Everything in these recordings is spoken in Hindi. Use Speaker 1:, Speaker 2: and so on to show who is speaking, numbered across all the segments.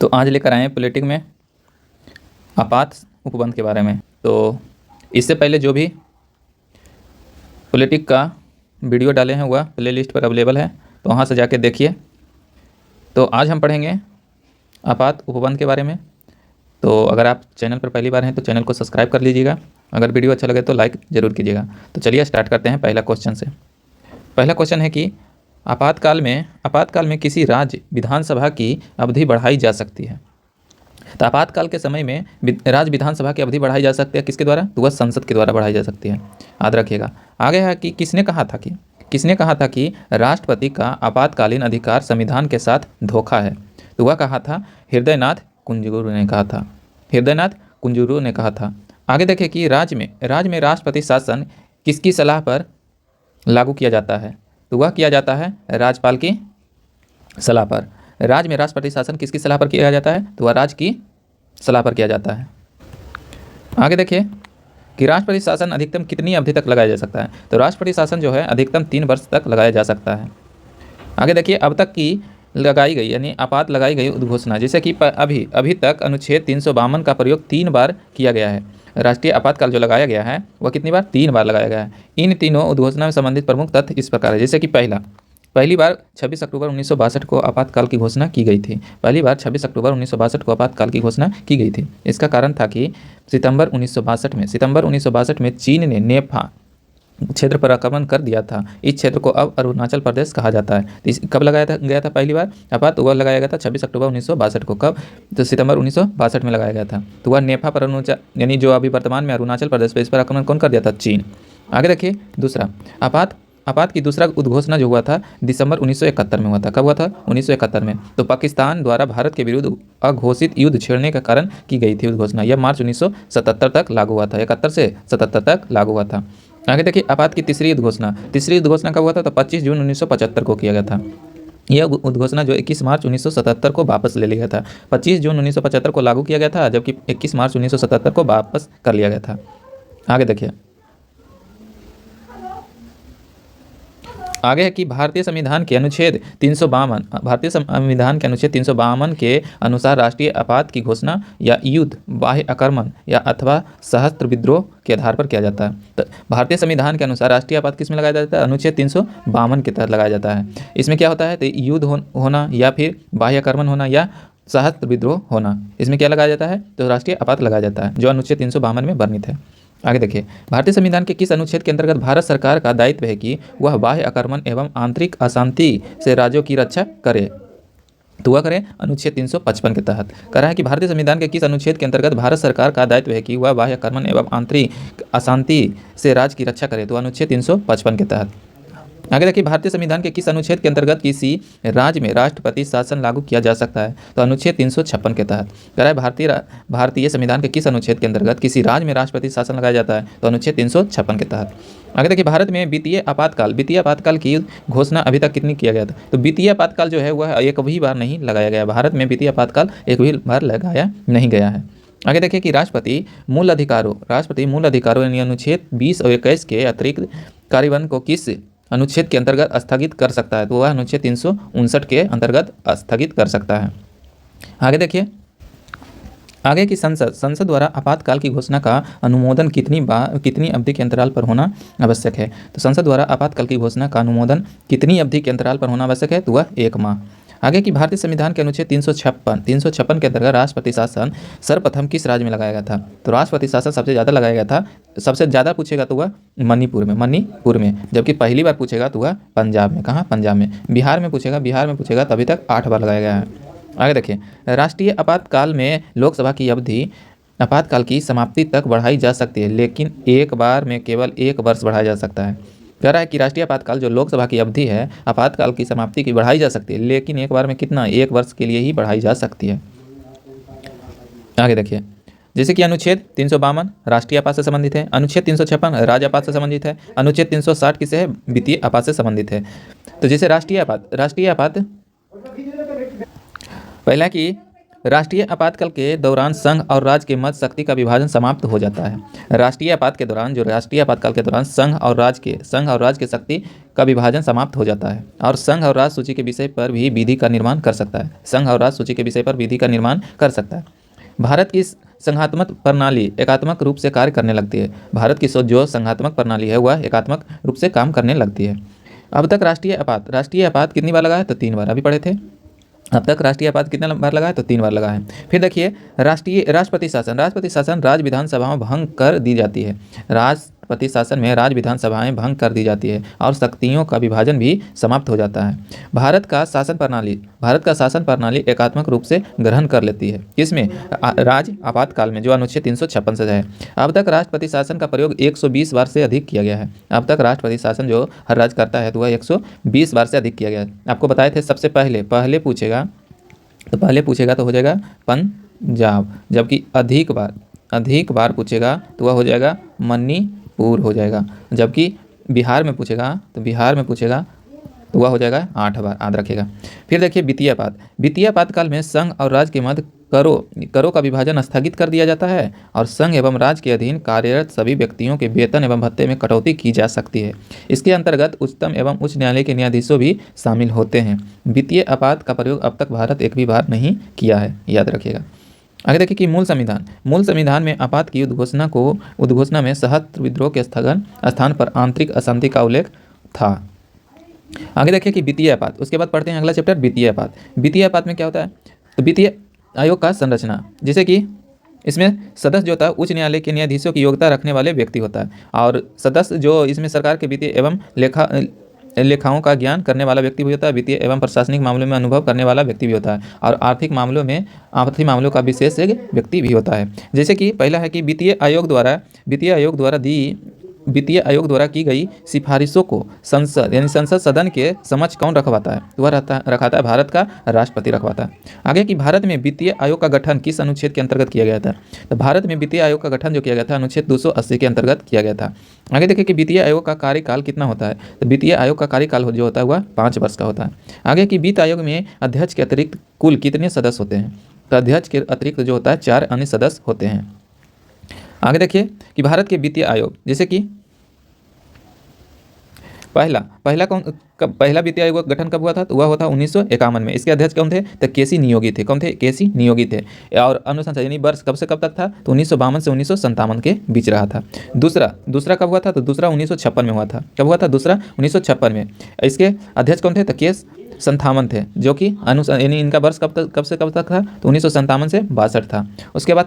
Speaker 1: तो आज लेकर आए हैं पॉलिटिक में आपात उपबंध के बारे में। तो इससे पहले जो भी पॉलिटिक का वीडियो डाले हैं वह प्ले लिस्ट पर अवेलेबल है, तो वहाँ से जाके देखिए। तो आज हम पढ़ेंगे आपात उपबंध के बारे में। तो अगर आप चैनल पर पहली बार हैं तो चैनल को सब्सक्राइब कर लीजिएगा। अगर वीडियो अच्छा लगे तो लाइक ज़रूर कीजिएगा। तो चलिए स्टार्ट करते हैं पहला क्वेश्चन से। पहला क्वेश्चन है कि आपातकाल में किसी राज्य विधानसभा की अवधि बढ़ाई जा सकती है। तो आपातकाल के समय में राज्य विधानसभा की अवधि बढ़ाई जा सकती है किसके द्वारा? तो वह संसद के द्वारा बढ़ाई जा सकती है, याद रखिएगा। आगे है कि किसने कहा था कि राष्ट्रपति का आपातकालीन अधिकार संविधान के साथ धोखा है? तो वह कहा था हृदयनाथ कुंजरू ने कहा था। आगे देखिए कि राज्य में राष्ट्रपति शासन किसकी सलाह पर लागू किया जाता है? तो वह किया जाता है राज्यपाल की सलाह पर। राज्य में राष्ट्रपति शासन किसकी सलाह पर किया जाता है? तो वह राज्य की सलाह पर किया जाता है। आगे देखिए कि राष्ट्रपति शासन अधिकतम कितनी अवधि तक लगाया जा सकता है? तो राष्ट्रपति शासन जो है अधिकतम 3 वर्ष तक लगाया जा सकता है। आगे देखिए अब तक की लगाई गई यानी आपात लगाई गई उद्घोषणा, जैसे कि अभी तक अनुच्छेद 352 का प्रयोग 3 बार किया गया है। राष्ट्रीय आपातकाल जो लगाया गया है वह कितनी बार? 3 बार लगाया गया है। इन तीनों उद्घोषणा में संबंधित प्रमुख तथ्य इस प्रकार है, जैसे कि पहली बार 26 अक्टूबर 1962 को आपातकाल की घोषणा की गई थी। पहली बार 26 अक्टूबर 1962 को आपातकाल की घोषणा की गई थी। इसका कारण था कि सितंबर 1962 में चीन ने नेफा क्षेत्र पर आक्रमण कर दिया था। इस क्षेत्र को अब अरुणाचल प्रदेश कहा जाता है। तो कब लगाया गया था पहली बार आपात? तो वह लगाया गया था 26 अक्टूबर 1962 को। कब? तो सितंबर 1962 में लगाया गया था। तो वह नेफा पर यानी जो अभी वर्तमान में अरुणाचल प्रदेश पर, इस पर आक्रमण कौन कर दिया था? चीन। आगे देखिए दूसरा आपात की दूसरा उद्घोषणा जो हुआ था दिसंबर 1971 में हुआ था। कब हुआ था? 1971 में। तो पाकिस्तान द्वारा भारत के विरुद्ध अघोषित युद्ध छेड़ने के कारण की गई थी उद्घोषणा। यह मार्च 1977 तक लागू हुआ था, 71 से 77 तक लागू हुआ था। आगे देखिए आपात की तीसरी उद्घोषणा कब हुआ था? तो 25 जून 1975 को किया गया था। यह उद्घोषणा जो 21 मार्च 1977 को वापस ले लिया गया था। 25 जून 1975 को लागू किया गया था, जबकि 21 मार्च 1977 को वापस कर लिया गया था। आगे देखिए आगे है कि भारतीय संविधान के अनुच्छेद 352 के अनुसार राष्ट्रीय आपात की घोषणा या युद्ध, बाह्य आक्रमण या अथवा सशस्त्र विद्रोह के आधार पर किया जाता है। तो भारतीय संविधान के अनुसार राष्ट्रीय आपात किस में लगाया जाता है? अनुच्छेद 352 के तहत लगाया जाता है। इसमें क्या होता है? तो युद्ध होना या फिर बाह्य आक्रमण होना या सशस्त्र विद्रोह होना, इसमें क्या लगाया जाता है? तो राष्ट्रीय आपात लगाया जाता है, जो अनुच्छेद 352 में वर्णित है। आगे देखिए भारतीय संविधान के किस अनुच्छेद के अंतर्गत भारत सरकार का दायित्व है कि वह बाह्य आक्रमण एवं आंतरिक अशांति से राज्यों की रक्षा करे? तो वह करें अनुच्छेद 355 के तहत। कह रहा है कि भारतीय संविधान के किस अनुच्छेद के अंतर्गत भारत सरकार का दायित्व है कि वह बाह्य आक्रमण एवं आंतरिक अशांति से राज्य की रक्षा करे? तो अनुच्छेद 355 के तहत। आगे देखिए भारतीय संविधान के किस अनुच्छेद के अंतर्गत किसी राज्य में राष्ट्रपति शासन लागू किया जा सकता है? तो अनुच्छेद 356 के तहत। कह रहा है भारतीय संविधान के किस अनुच्छेद के अंतर्गत किसी राज्य में राष्ट्रपति शासन लगाया जाता है? तो अनुच्छेद 356 के तहत। आगे देखिए भारत में वित्तीय आपातकाल की घोषणा अभी तक कितनी किया गया था? तो वित्तीय आपातकाल जो है वह एक भी बार नहीं लगाया गया। भारत में वित्तीय आपातकाल एक भी बार लगाया नहीं गया है। आगे देखिए कि राष्ट्रपति मूल अधिकारों यानी अनुच्छेद 20 और 21 के अतिरिक्त कार्यान्वयन को किस अनुच्छेद के अंतर्गत स्थगित कर सकता है? तो वह अनुच्छेद 359 के अंतर्गत स्थगित कर सकता है। आगे देखिए आगे की संसद द्वारा आपातकाल की घोषणा का अनुमोदन कितनी अवधि के अंतराल पर होना आवश्यक है? तो संसद द्वारा आपातकाल की घोषणा का अनुमोदन कितनी अवधि के अंतराल पर होना आवश्यक है? तो वह 1 माह। आगे की भारतीय संविधान के अनुच्छेद 356 के अंतर्गत राष्ट्रपति शासन सर्वप्रथम किस राज्य में लगाया गया था? तो राष्ट्रपति शासन सबसे ज़्यादा लगाया गया था, सबसे ज़्यादा पूछेगा तो वह मणिपुर में, जबकि पहली बार पूछेगा तो वह पंजाब में। कहाँ? पंजाब में। बिहार में पूछेगा तो अभी तक 8 बार लगाया गया है। आगे देखिए राष्ट्रीय आपातकाल में लोकसभा की अवधि आपातकाल की समाप्ति तक बढ़ाई जा सकती है, लेकिन एक बार में केवल 1 वर्ष बढ़ाया जा सकता है। कह रहा है कि राष्ट्रीय आपातकाल जो लोकसभा की अवधि है आपातकाल की समाप्ति की बढ़ाई जा सकती है, लेकिन एक बार में कितना? 1 वर्ष के लिए ही बढ़ाई जा सकती है। आगे देखिए जैसे कि अनुच्छेद 352 राष्ट्रीय आपात से संबंधित है, अनुच्छेद 356 राज्य आपात से संबंधित है, अनुच्छेद 360 किसे है? वित्तीय आपात से संबंधित है। तो जैसे राष्ट्रीय आपात पहला कि राष्ट्रीय आपातकाल के दौरान संघ और राज्य के मध्य शक्ति का विभाजन समाप्त हो जाता है। राष्ट्रीय आपातकाल के दौरान संघ और राज्य के शक्ति का विभाजन समाप्त हो जाता है और संघ और राज्य सूची के विषय पर भी विधि का निर्माण कर सकता है। संघ और राज्य सूची के विषय पर विधि का निर्माण कर सकता है। भारत की संघात्मक प्रणाली एकात्मक रूप से कार्य करने लगती है। भारत की जो संघात्मक प्रणाली है वह एकात्मक रूप से काम करने लगती है। अब तक राष्ट्रीय आपात कितनी बार लगा है? तो 3 बार अभी पढ़े थे। अब तक राष्ट्रीय आपात कितने बार लगा है? तो 3 बार लगा है। फिर देखिए राष्ट्रपति शासन राज्य विधानसभाओं भंग कर दी जाती है। राष्ट्रपति शासन में राज्य विधानसभाएं भंग कर दी जाती है और शक्तियों का विभाजन भी समाप्त हो जाता है। भारत का शासन प्रणाली एकात्मक रूप से ग्रहण कर लेती है। किसमें? राज्य आपातकाल में, जो अनुच्छेद 356 से है। अब तक राष्ट्रपति शासन का प्रयोग 120 बार से अधिक किया गया है। अब तक राष्ट्रपति शासन जो हर राज्य करता है तो वह 120 बार से अधिक किया गया है। आपको बताए थे सबसे पहले पूछेगा तो हो जाएगा पंजाब, जबकि अधिक बार पूछेगा तो वह हो जाएगा मणिपुर हो जाएगा, जबकि बिहार में पूछेगा तो वह हो जाएगा 8 बार, याद रखिएगा। फिर देखिए वित्तीय आपातकाल में संघ और राज्य के मध्य करों का विभाजन स्थगित कर दिया जाता है और संघ एवं राज्य के अधीन कार्यरत सभी व्यक्तियों के वेतन एवं भत्ते में कटौती की जा सकती है। इसके अंतर्गत उच्चतम एवं उच्च न्यायालय के न्यायाधीशों भी शामिल होते हैं। वित्तीय आपात का प्रयोग अब तक भारत एक भी बार नहीं किया है, याद रखिएगा। आगे देखिए कि मूल संविधान में आपात की उद्घोषणा में सशस्त्र विद्रोह के स्थान पर आंतरिक अशांति का उल्लेख था। आगे देखिए कि वित्तीय आपात, उसके बाद पढ़ते हैं अगला चैप्टर वित्तीय आपात में क्या होता है? तो वित्तीय आयोग का संरचना, जैसे कि इसमें सदस्य जो होता है उच्च न्यायालय के न्यायाधीशों की योग्यता रखने वाले व्यक्ति होता है और सदस्य जो इसमें सरकार के वित्तीय एवं लेखाओं का ज्ञान करने वाला व्यक्ति भी होता है। वित्तीय एवं प्रशासनिक मामलों में अनुभव करने वाला व्यक्ति भी होता है और आर्थिक मामलों का विशेषज्ञ व्यक्ति भी होता है। जैसे कि पहला है कि वित्तीय आयोग द्वारा की गई सिफारिशों को संसद सदन के समक्ष कौन रखवाता है? वह रखाता है भारत का राष्ट्रपति रखवाता है। आगे कि भारत में वित्तीय आयोग का गठन किस अनुच्छेद के अंतर्गत किया गया था? तो भारत में वित्तीय आयोग का गठन जो किया गया था अनुच्छेद 280 के अंतर्गत किया गया था। आगे देखिए कि वित्तीय आयोग का कार्यकाल कितना होता है? तो वित्तीय आयोग का कार्यकाल जो होता है वह 5 वर्ष का होता है। आगे कि वित्त आयोग में अध्यक्ष के अतिरिक्त कुल कितने सदस्य होते हैं? तो अध्यक्ष के अतिरिक्त जो होता है 4 अन्य सदस्य होते हैं। आगे देखिए कि भारत के वित्तीय आयोग, जैसे कि पहला वित्तीय आयोग का गठन कब हुआ था? तो वह हुआ था 1951 में। इसके अध्यक्ष कौन थे? तो केसी नियोगी थे। कौन थे? केसी नियोगी थे। और अनुशंसा यानी वर्ष कब से कब तक था? तो 1952 से 1957 के बीच रहा था। दूसरा कब हुआ था? तो दूसरा 1956 में हुआ था। कब हुआ था? दूसरा 1956 में। इसके अध्यक्ष कौन थे? तो केस संथामन थे, जो कि यानी इनका वर्ष कब से कब तक था? तो 1957 से 62 था। उसके बाद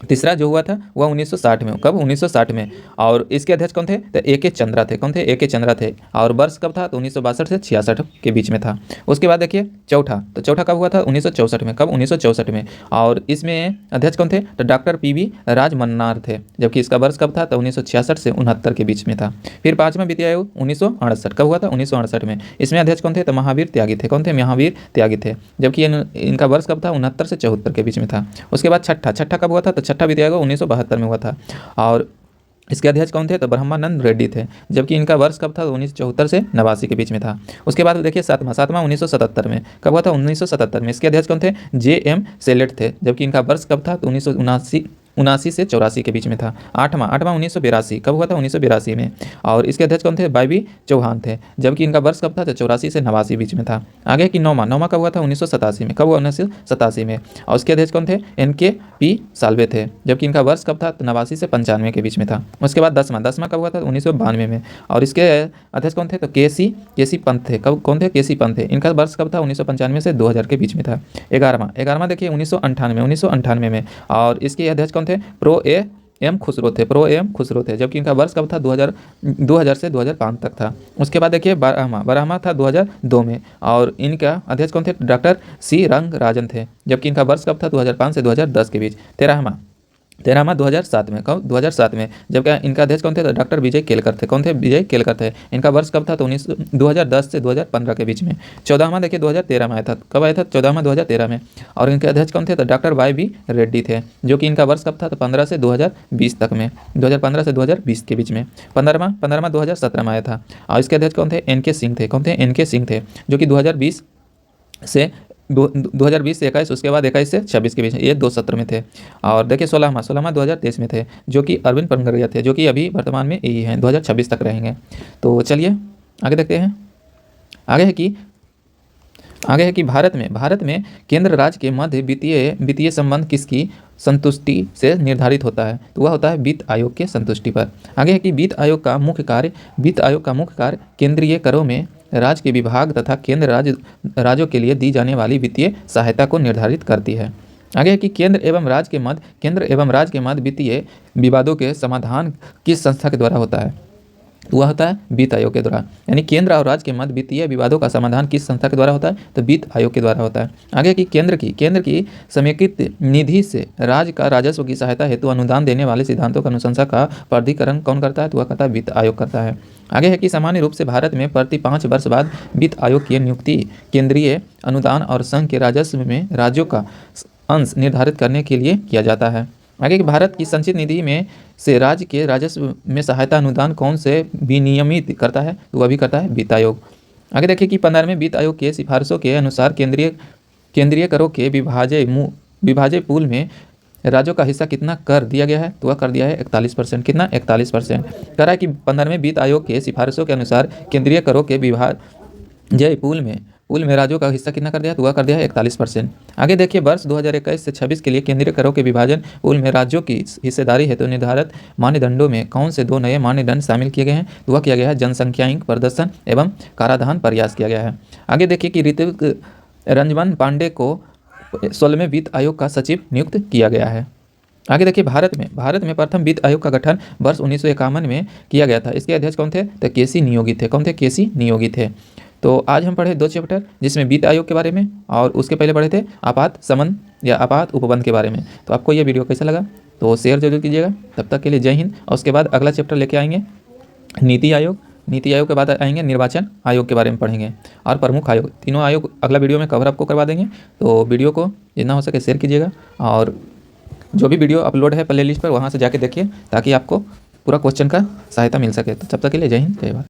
Speaker 1: तीसरा जो हुआ था वह 1960 में। कब? 1960 में। और इसके अध्यक्ष कौन थे? तो ए.के. चंद्रा थे। कौन थे? ए.के. चंद्रा थे। और वर्ष कब था? तो 1962 से 66 के बीच में था। उसके बाद देखिए चौथा कब हुआ था? 1964 में। कब? 1964 में। और इसमें अध्यक्ष कौन थे? तो डॉक्टर पी.वी. राजमन्नार थे, जबकि इसका वर्ष कब था? तो 1966 से 69 के बीच में था। फिर 5वां वित्तीय आयोग 1968 कब हुआ था? 1968 में। इसमें अध्यक्ष कौन थे? तो महावीर त्यागी थे। कौन थे? महावीर त्यागी थे, जबकि इनका वर्ष कब था? 69 से 74 के बीच में था। उसके बाद छठा कब हुआ था? तो छठा वित्तीय आयोग 1972 में हुआ था और इसके अध्यक्ष कौन थे? तो ब्रह्मानंद रेड्डी थे, जबकि इनका वर्ष कब था? 1974 से 89 के बीच में था। उसके बाद देखिए सातवां 1977 में। कब हुआ था? 1977 में। इसके अध्यक्ष कौन थे? जे.एम. सेलेट थे, जबकि इनका वर्ष कब था? तो 1979 से 84 के बीच में था। आठवां 1982 कब हुआ था? 1982 में। और इसके अध्यक्ष कौन थे? वाई.बी. चौहान थे, जबकि इनका वर्ष कब था? तो 84 से 89 बीच में था। आगे कि नौवां कब हुआ था? 1987 में। कब हुआ? 1987 में। और उसके अध्यक्ष कौन थे? एन.के.पी. साल्वे थे, जबकि इनका वर्ष कब था? तो 89 से 95 के बीच में था। उसके बाद 10वां कब हुआ था? 1992 में। और इसके अध्यक्ष कौन थे? तो केसी पंत थे। कौन थे? केसी पंत थे। इनका वर्ष कब था? 1995 से 2000 के बीच में था। 11वां देखिए 1998 में। और इसके अध्यक्ष कौन थे? प्रो एम खुसरो थे, जबकि इनका वर्ष कब था? 2000 से 2005 तक था। उसके बाद देखिए 12वां था 2002 में। और इनका अध्यक्ष कौन थे? डॉक्टर सी रंगराजन थे, जबकि इनका वर्ष कब था? 2005 से 2010 के बीच। 13वां 2007 में। कब? 2007 में, जबकि इनका अध्यक्ष कौन थे? तो डॉक्टर विजय केलकर थे। कौन थे? विजय केलकर थे। इनका वर्ष कब था? तो 2010 से 2015 के बीच में। 14वां देखिए 2013 में आया था। कब आया था? 14वां 2013 में। और इनके अध्यक्ष कौन थे? तो डॉक्टर वाई.बी. रेड्डी थे, जो कि इनका वर्ष कब था? तो 15 से 2020 तक में। 2015 से 2020 के बीच में। 15वां 2017 में आया था। और इसके अध्यक्ष कौन थे? एन.के. सिंह थे। कौन थे? एन.के. सिंह थे, जो कि 2020 से 2020 से 21, उसके बाद 21 से 26 के बीच, ये 2 सत्र में थे। और देखिए 16वां 2023 में थे, जो कि अरविंद पनगरिया थे, जो कि अभी वर्तमान में यही हैं, 2026 तक रहेंगे। तो चलिए आगे देखते हैं। आगे है कि भारत में केंद्र राज्य के मध्य वित्तीय संबंध किसकी संतुष्टि से निर्धारित होता है? तो वह होता है वित्त आयोग के संतुष्टि पर। आगे है कि वित्त आयोग का मुख्य कार्य केंद्रीय करों में राज्य के विभाग तथा राज्यों के लिए दी जाने वाली वित्तीय सहायता को निर्धारित करती है। आगे है कि केंद्र एवं राज्य के मध्य वित्तीय विवादों के समाधान किस संस्था के द्वारा होता है? वह होता है वित्त आयोग के द्वारा। यानी केंद्र और राज्य के मध्य वित्तीय विवादों का समाधान किस संस्था के द्वारा होता है? तो वित्त आयोग के द्वारा होता है। आगे कि केंद्र की समेकित निधि से राज्य का राजस्व की सहायता हेतु अनुदान देने वाले सिद्धांतों का अनुशंसा का प्राधिकरण कौन करता है? तो वह करता है वित्त आयोग करता है। आगे है कि सामान्य रूप से भारत में प्रति 5 वर्ष बाद वित्त आयोग की नियुक्ति केंद्रीय अनुदान और संघ के राजस्व में राज्यों का अंश निर्धारित करने के लिए किया जाता है। आगे कि भारत की संचित निधि में से राज्य के राजस्व में सहायता अनुदान कौन से विनियमित करता है? तो वह भी करता है वित्त आयोग। आगे देखिए कि 15वें वित्त आयोग के सिफारिशों के अनुसार केंद्रीय करों के विभाज्य पूल में राज्यों का हिस्सा कितना कर दिया गया है? तो वह कर दिया है 41%। कितना? 41%। कह रहा है कि 15वें वित्त आयोग के सिफारिशों के अनुसार केंद्रीय करों के विभाज्य पूल में राज्यों का हिस्सा कितना कर दिया? तो वह कर दिया है 41%। आगे देखिए वर्ष 2021 से 26 के लिए केंद्रीय करों के विभाजन पूल में राज्यों की हिस्सेदारी हेतु निर्धारित मानदंडों में कौन से 2 नए मानदंड शामिल किए गए हैं? तो वह किया गया है जनसंख्यात्मक प्रदर्शन एवं कराधान प्रयास किया गया है। आगे देखिए कि ऋत्विक रंजन पांडे को 16वें वित्त आयोग का सचिव नियुक्त किया गया है। आगे देखिए भारत में प्रथम वित्त आयोग का गठन वर्ष 1951 में किया गया था। इसके अध्यक्ष कौन थे? तो केसी नियोगी थे। कौन थे? केसी नियोगी थे। तो आज हम पढ़े 2 चैप्टर, जिसमें वित्त आयोग के बारे में और उसके पहले पढ़े थे आपात संबंध या आपात उपबंध के बारे में। तो आपको यह वीडियो कैसा लगा तो शेयर जरूर कीजिएगा। तब तक के लिए जय हिंद। और उसके बाद अगला चैप्टर लेके आएंगे नीति आयोग के बाद आएंगे निर्वाचन आयोग के बारे में पढ़ेंगे और प्रमुख आयोग। तीनों आयोग अगला वीडियो में कवर आपको करवा देंगे। तो वीडियो को जितना हो सके शेयर कीजिएगा और जो भी वीडियो अपलोड है प्ले लिस्ट पर वहाँ से जाके देखिए, ताकि आपको पूरा क्वेश्चन का सहायता मिल सके। तो तब तक के लिए जय हिंद, जय भारत।